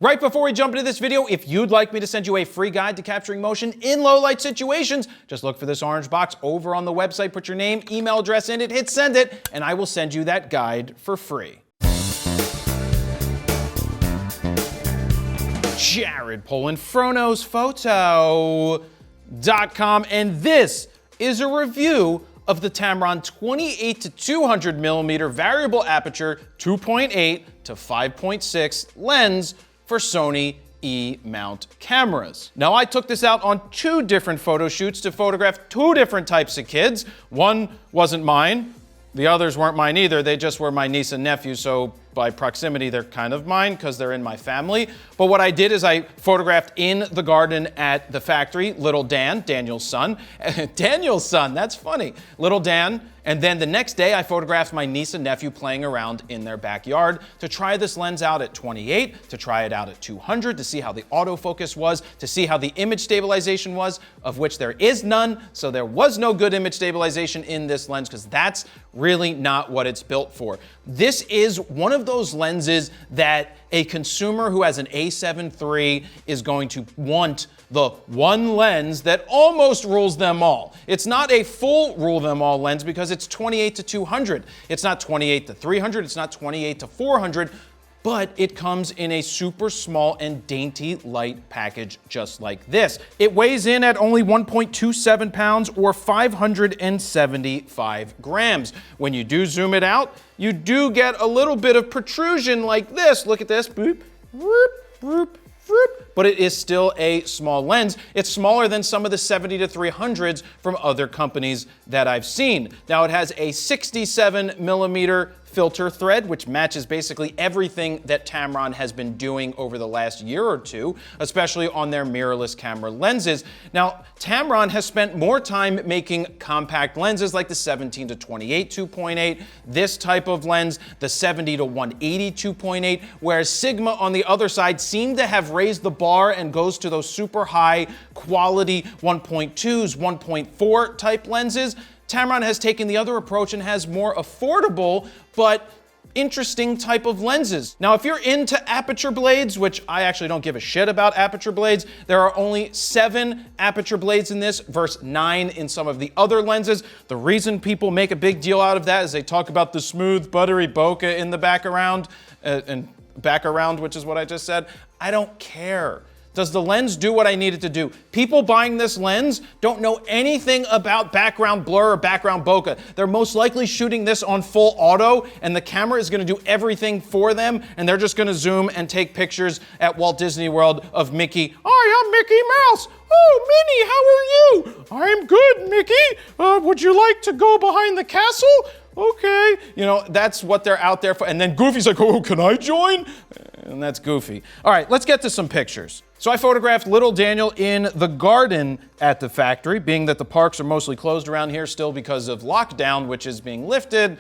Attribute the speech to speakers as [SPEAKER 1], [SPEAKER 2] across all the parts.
[SPEAKER 1] Right before we jump into this video, if you'd like me to send you a free guide to capturing motion in low light situations, just look for this orange box over on the website, put your name, email address in it, hit send it, and I will send you that guide for free. Jared Polin, FroKnowsPhoto.com, and this is a review of the Tamron 28 to 200 millimeter variable aperture 2.8 to 5.6 lens for Sony E Mount Cameras. Now, I took this out on 2 different photo shoots to photograph 2 different types of kids. One wasn't mine. The others weren't mine either. They just were my niece and nephew, so by proximity, they're kind of mine because they're in my family. But what I did is I photographed in the garden at the factory, little Dan, Daniel's son. Daniel's son, that's funny. Little Dan. And then the next day, I photographed my niece and nephew playing around in their backyard to try this lens out at 28, to try it out at 200, to see how the autofocus was, to see how the image stabilization was, of which there is none. So there was no good image stabilization in this lens because that's really not what it's built for. This is one of those lenses that a consumer who has an A7 III is going to want the one lens that almost rules them all. It's not a full rule them all lens because it's 28 to 200. It's not 28 to 300. It's not 28 to 400. But it comes in a super small and dainty light package just like this. It weighs in at only 1.27 pounds or 575 grams. When you do zoom it out, you do get a little bit of protrusion like this. Look at this, boop, whoop, whoop, whoop. But it is still a small lens. It's smaller than some of the 70 to 300s from other companies that I've seen. Now, it has a 67 millimeter filter thread, which matches basically everything that Tamron has been doing over the last year or two, especially on their mirrorless camera lenses. Now, Tamron has spent more time making compact lenses like the 17 to 28 2.8, this type of lens, the 70 to 180 2.8, whereas Sigma on the other side seemed to have raised the bar and goes to those super high quality 1.2s, 1.4 type lenses. Tamron has taken the other approach and has more affordable but interesting type of lenses. Now, if you're into aperture blades, which I actually don't give a shit about aperture blades, there are only 7 aperture blades in this versus 9 in some of the other lenses. The reason people make a big deal out of that is they talk about the smooth, buttery bokeh in the background, which is what I just said. I don't care. Does the lens do what I need it to do? People buying this lens don't know anything about background blur or background bokeh. They're most likely shooting this on full auto, and the camera is going to do everything for them, and they're just going to zoom and take pictures at Walt Disney World of Mickey. Hi, I'm Mickey Mouse. Oh, Minnie, how are you? I'm good, Mickey. Would you like to go behind the castle? Okay. You know, that's what they're out there for. And then Goofy's like, oh, can I join? And that's Goofy. All right, let's get to some pictures. So I photographed little Daniel in the garden at the factory, being that the parks are mostly closed around here still because of lockdown, which is being lifted.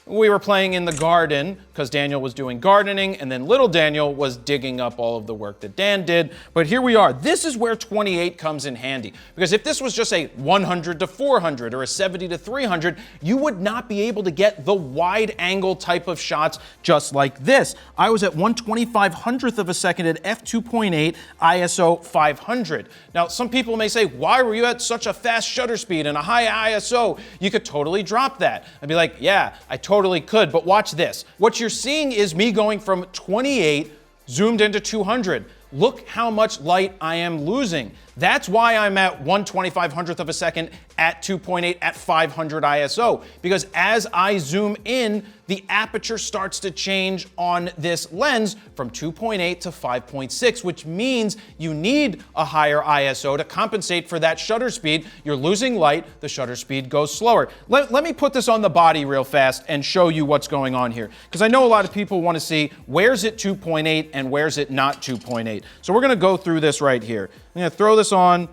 [SPEAKER 1] We were playing in the garden because Daniel was doing gardening, and then little Daniel was digging up all of the work that Dan did. But here we are. This is where 28 comes in handy, because if this was just a 100 to 400 or a 70 to 300, you would not be able to get the wide angle type of shots just like this. I was at 1/2500th of a second at f2.8 ISO 500. Now, some people may say, why were you at such a fast shutter speed and a high ISO? You could totally drop that. I'd be like, yeah, I totally could, but watch this. What you're seeing is me going from 28 zoomed into 200. Look how much light I am losing. That's why I'm at 1/2500th of a second at 2.8 at 500 ISO, because as I zoom in, the aperture starts to change on this lens from 2.8 to 5.6, which means you need a higher ISO to compensate for that shutter speed. You're losing light, the shutter speed goes slower. Let me put this on the body real fast and show you what's going on here, because I know a lot of people want to see where's it 2.8 and where's it not 2.8. So we're going to go through this right here. I'm going to throw this on,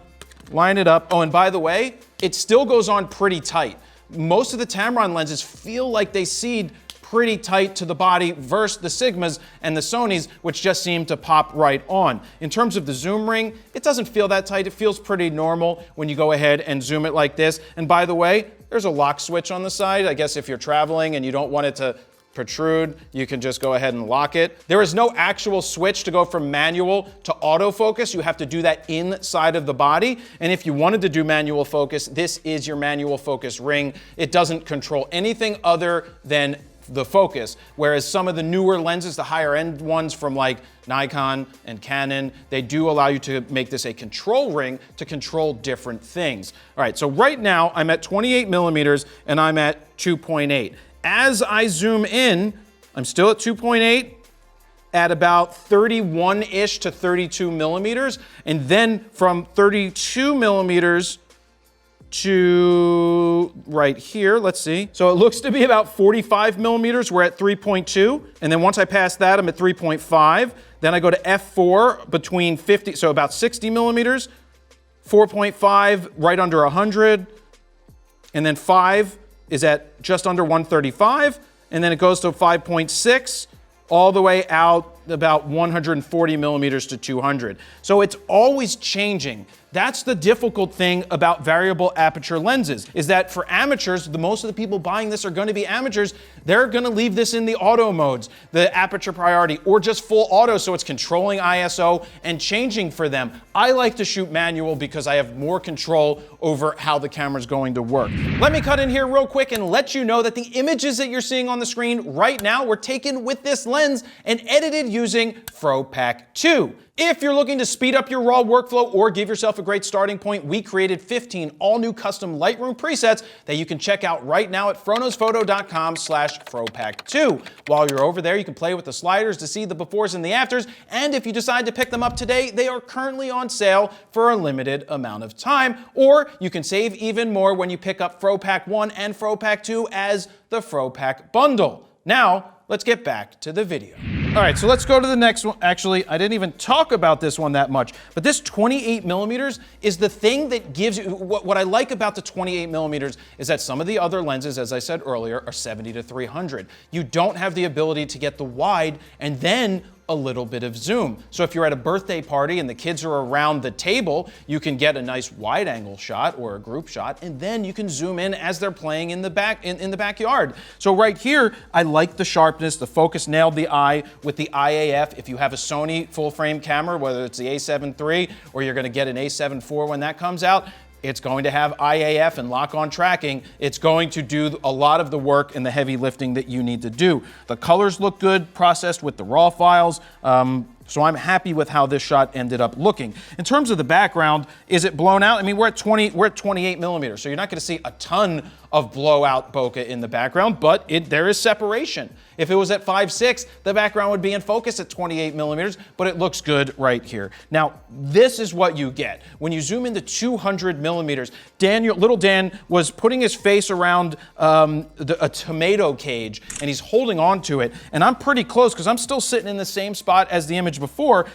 [SPEAKER 1] line it up. Oh, and by the way, it still goes on pretty tight. Most of the Tamron lenses feel like they seed pretty tight to the body versus the Sigmas and the Sonys, which just seem to pop right on. In terms of the zoom ring, it doesn't feel that tight. It feels pretty normal when you go ahead and zoom it like this. And by the way, there's a lock switch on the side. I guess if you're traveling and you don't want it to protrude, you can just go ahead and lock it. There is no actual switch to go from manual to autofocus. You have to do that inside of the body. And if you wanted to do manual focus, this is your manual focus ring. It doesn't control anything other than the focus, whereas some of the newer lenses, the higher end ones from like Nikon and Canon, they do allow you to make this a control ring to control different things. All right, so right now I'm at 28 millimeters and I'm at 2.8. As I zoom in, I'm still at 2.8 at about 31-ish to 32 millimeters. And then from 32 millimeters to right here, let's see. So it looks to be about 45 millimeters. We're at 3.2. And then once I pass that, I'm at 3.5. Then I go to f4 between 50, so about 60 millimeters, 4.5 right under 100. And then 5 is at just under 135. And then it goes to 5.6 all the way out about 140 millimeters to 200. So it's always changing. That's the difficult thing about variable aperture lenses, is that for amateurs, most of the people buying this are going to be amateurs. They're going to leave this in the auto modes, the aperture priority, or just full auto, so it's controlling ISO and changing for them. I like to shoot manual because I have more control over how the camera's going to work. Let me cut in here real quick and let you know that the images that you're seeing on the screen right now were taken with this lens and edited using FroPack 2. If you're looking to speed up your raw workflow or give yourself a great starting point, we created 15 all-new custom Lightroom presets that you can check out right now at FroKnowsPhoto.com/FroPack2. While you're over there, you can play with the sliders to see the befores and the afters, and if you decide to pick them up today, they are currently on sale for a limited amount of time, or you can save even more when you pick up FroPack 1 and FroPack 2 as the FroPack bundle. Now, let's get back to the video. All right, so let's go to the next one. Actually, I didn't even talk about this one that much, but this 28 millimeters is the thing that gives you, what I like about the 28 millimeters is that some of the other lenses, as I said earlier, are 70 to 300. You don't have the ability to get the wide and then a little bit of zoom. So if you're at a birthday party and the kids are around the table, you can get a nice wide angle shot or a group shot, and then you can zoom in as they're playing in the backyard. So right here, I like the sharpness. The focus nailed the eye with the IAF. If you have a Sony full frame camera, whether it's the a7 III or you're gonna get an a7 IV when that comes out, it's going to have IAF and lock-on tracking. It's going to do a lot of the work and the heavy lifting that you need to do. The colors look good, processed with the raw files. So I'm happy with how this shot ended up looking. In terms of the background, is it blown out? I mean, we're at 28 millimeters, so you're not gonna see a ton of blowout bokeh in the background, but there is separation. If it was at 5.6, the background would be in focus at 28 millimeters, but it looks good right here. Now, this is what you get. When you zoom into 200 millimeters, little Dan was putting his face around a tomato cage, and he's holding on to it, and I'm pretty close because I'm still sitting in the same spot as the image before,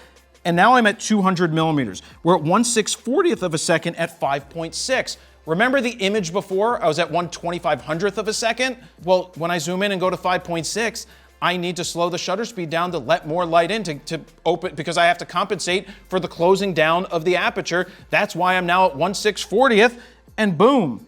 [SPEAKER 1] and now I'm at 200 millimeters. We're at 1/640th of a second at 5.6. Remember the image before? I was at 1/2500th of a second? Well, when I zoom in and go to 5.6, I need to slow the shutter speed down to let more light in to open, because I have to compensate for the closing down of the aperture. That's why I'm now at 1/640th, and boom.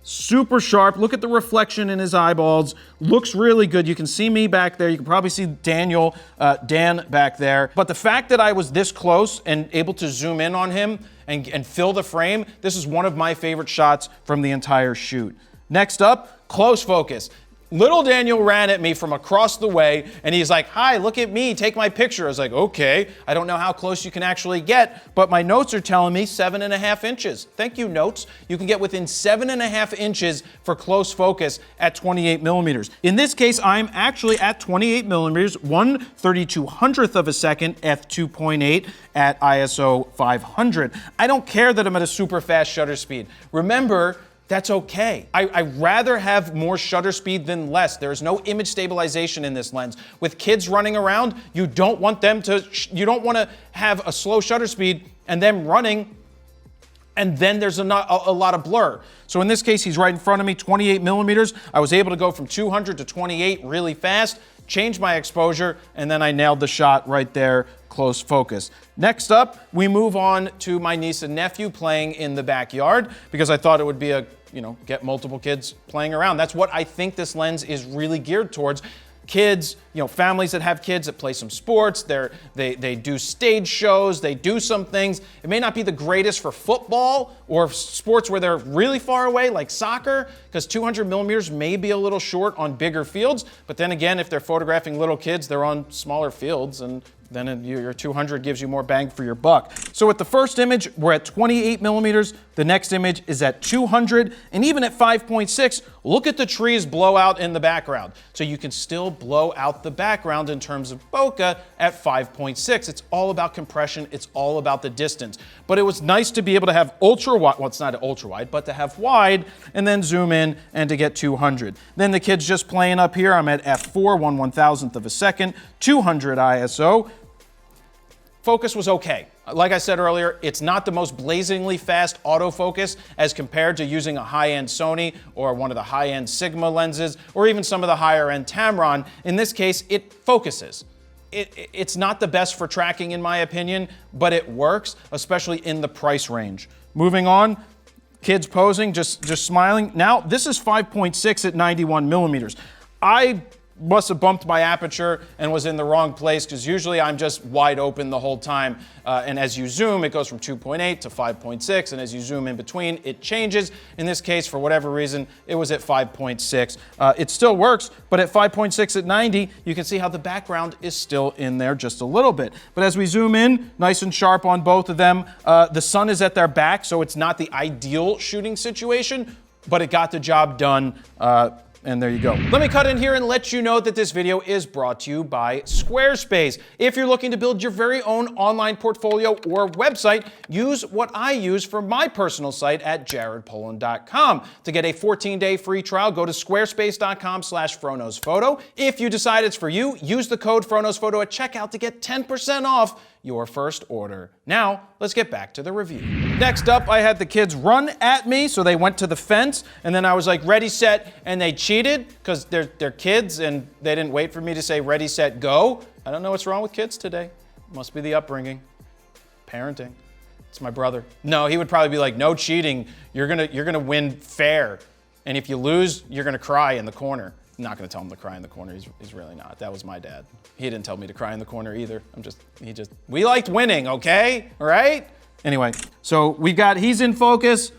[SPEAKER 1] Super sharp. Look at the reflection in his eyeballs. Looks really good. You can see me back there. You can probably see Dan back there. But the fact that I was this close and able to zoom in on him and fill the frame, this is one of my favorite shots from the entire shoot. Next up, close focus. Little Daniel ran at me from across the way, and he's like, "Hi, look at me, take my picture." I was like, "Okay." I don't know how close you can actually get, but my notes are telling me 7.5 inches. Thank you, notes. You can get within 7.5 inches for close focus at 28 millimeters. In this case, I'm actually at 28 millimeters, 1/3200th of a second, f2.8 at ISO 500. I don't care that I'm at a super fast shutter speed. Remember, that's okay. I'd rather have more shutter speed than less. There's no image stabilization in this lens. With kids running around, you don't want you don't want to have a slow shutter speed and them running, and then there's a lot of blur. So in this case, he's right in front of me, 28 millimeters. I was able to go from 200 to 28 really fast, change my exposure, and then I nailed the shot right there, close focus. Next up, we move on to my niece and nephew playing in the backyard, because I thought it would be get multiple kids playing around. That's what I think this lens is really geared towards. kids, you know, families that have kids that play some sports, they do stage shows, they do some things. It may not be the greatest for football or sports where they're really far away, like soccer, because 200 millimeters may be a little short on bigger fields. But then again, if they're photographing little kids, they're on smaller fields, and then your 200 gives you more bang for your buck. So with the first image, we're at 28 millimeters. The next image is at 200. And even at 5.6, look at the trees blow out in the background. So you can still blow out the background in terms of bokeh at 5.6. It's all about compression. It's all about the distance. But it was nice to be able to have ultra wide, well, it's not ultra wide, but to have wide and then zoom in and to get 200. Then the kid's just playing up here. I'm at f4, 1/1000th of a second, 200 ISO. Focus was okay. Like I said earlier, it's not the most blazingly fast autofocus as compared to using a high-end Sony or one of the high-end Sigma lenses or even some of the higher-end Tamron. In this case, it focuses. It's not the best for tracking in my opinion, but it works, especially in the price range. Moving on, kids posing, just smiling. Now, this is 5.6 at 91 millimeters. I must have bumped my aperture and was in the wrong place because usually I'm just wide open the whole time. And as you zoom, it goes from 2.8 to 5.6. And as you zoom in between, it changes. In this case, for whatever reason, it was at 5.6. It still works, but at 5.6 at 90, you can see how the background is still in there just a little bit. But as we zoom in, nice and sharp on both of them. The sun is at their back, so it's not the ideal shooting situation, but it got the job done. And there you go. Let me cut in here and let you know that this video is brought to you by Squarespace. If you're looking to build your very own online portfolio or website, use what I use for my personal site at jaredpolin.com. To get a 14-day free trial, go to squarespace.com/FroKnowsPhoto. If you decide it's for you, use the code FroKnowsPhoto at checkout to get 10% off your first order. Now, let's get back to the review. Next up, I had the kids run at me, so they went to the fence, and then I was like, ready, set, and they cheated, because they're kids, and they didn't wait for me to say ready, set, go. I don't know what's wrong with kids today. Must be the upbringing, parenting. It's my brother. No, he would probably be like, no cheating, you're gonna win fair, and if you lose, you're gonna cry in the corner. I'm not gonna tell him to cry in the corner, he's really not. That was my dad. He didn't tell me to cry in the corner either. We liked winning, okay? All right? Anyway, so we've got, he's in focus,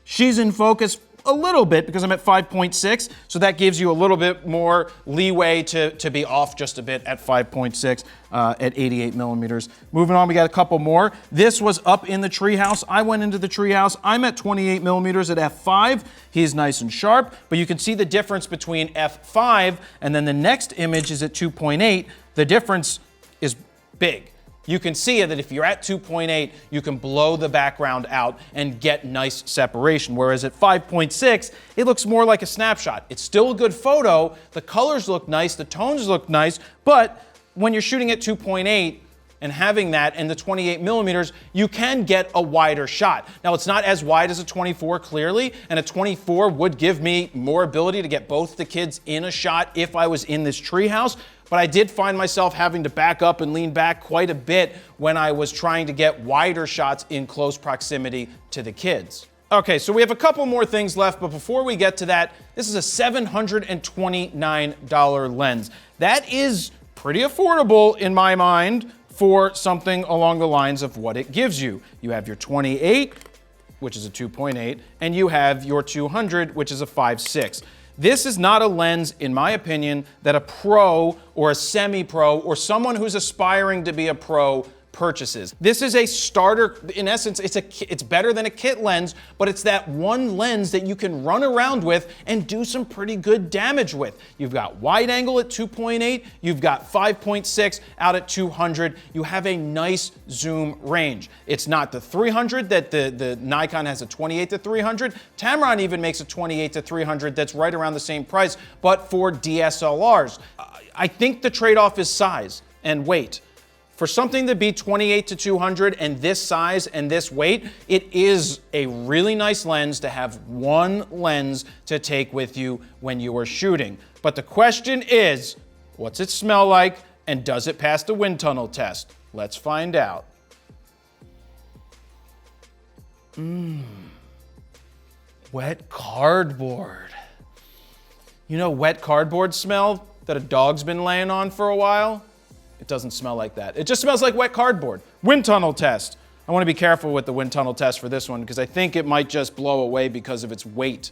[SPEAKER 1] she's in focus a little bit because I'm at 5.6, so that gives you a little bit more leeway to be off just a bit at 5.6 at 88 millimeters. Moving on, we got a couple more. This was up in the treehouse. I went into the treehouse. I'm at 28 millimeters at f5. He's nice and sharp, but you can see the difference between f5 and then the next image is at 2.8. The difference is big. You can see that if you're at 2.8, you can blow the background out and get nice separation. Whereas at 5.6, it looks more like a snapshot. It's still a good photo. The colors look nice. The tones look nice. But when you're shooting at 2.8 and having that and the 28 millimeters, you can get a wider shot. Now, it's not as wide as a 24 clearly, and a 24 would give me more ability to get both the kids in a shot if I was in this treehouse. But I did find myself having to back up and lean back quite a bit when I was trying to get wider shots in close proximity to the kids. Okay, so we have a couple more things left, but before we get to that, this is a $729 lens. That is pretty affordable in my mind for something along the lines of what it gives you. You have your 28, which is a 2.8, and you have your 200, which is a 5.6. This is not a lens, in my opinion, that a pro or a semi-pro or someone who's aspiring to be a pro purchases. This is a starter. In essence, it's better than a kit lens, but it's that one lens that you can run around with and do some pretty good damage with. You've got wide angle at 2.8, you've got 5.6 out at 200. You have a nice zoom range. It's not the 300 that the Nikon has, a 28 to 300. Tamron even makes a 28 to 300 that's right around the same price, but for DSLRs. I think the trade-off is size and weight. For something to be 28 to 200 and this size and this weight, it is a really nice lens to have one lens to take with you when you are shooting. But the question is, what's it smell like and does it pass the wind tunnel test? Let's find out. Wet cardboard. You know, wet cardboard smell? that a dog's been laying on for a while, it doesn't smell like that. It just smells like wet cardboard. Wind tunnel test. I want to be careful with the wind tunnel test for this one because I think it might just blow away because of its weight.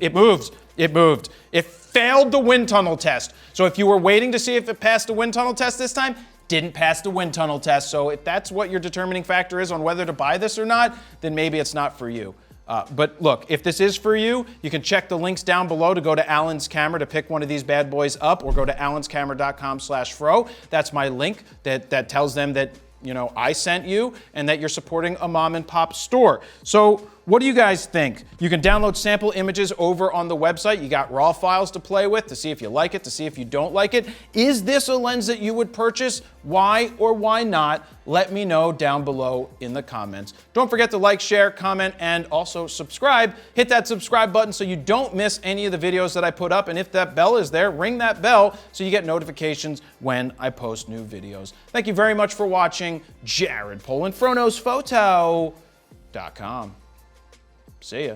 [SPEAKER 1] It moved. It moved. It failed the wind tunnel test. So if you were waiting to see if it passed the wind tunnel test this time, didn't pass the wind tunnel test. So if that's what your determining factor is on whether to buy this or not, then maybe it's not for you. But look, if this is for you, you can check the links down below to go to Alan's Camera to pick one of these bad boys up, or go to alanscamera.com/fro. That's my link that tells them that, you know, I sent you and that you're supporting a mom and pop store. So what do you guys think? You can download sample images over on the website. You got raw files to play with to see if you like it, to see if you don't like it. Is this a lens that you would purchase? Why or why not? Let me know down below in the comments. Don't forget to like, share, comment, and also subscribe. Hit that subscribe button so you don't miss any of the videos that I put up. And if that bell is there, ring that bell so you get notifications when I post new videos. Thank you very much for watching. Jared Polin, FroKnowsPhoto.com. See ya.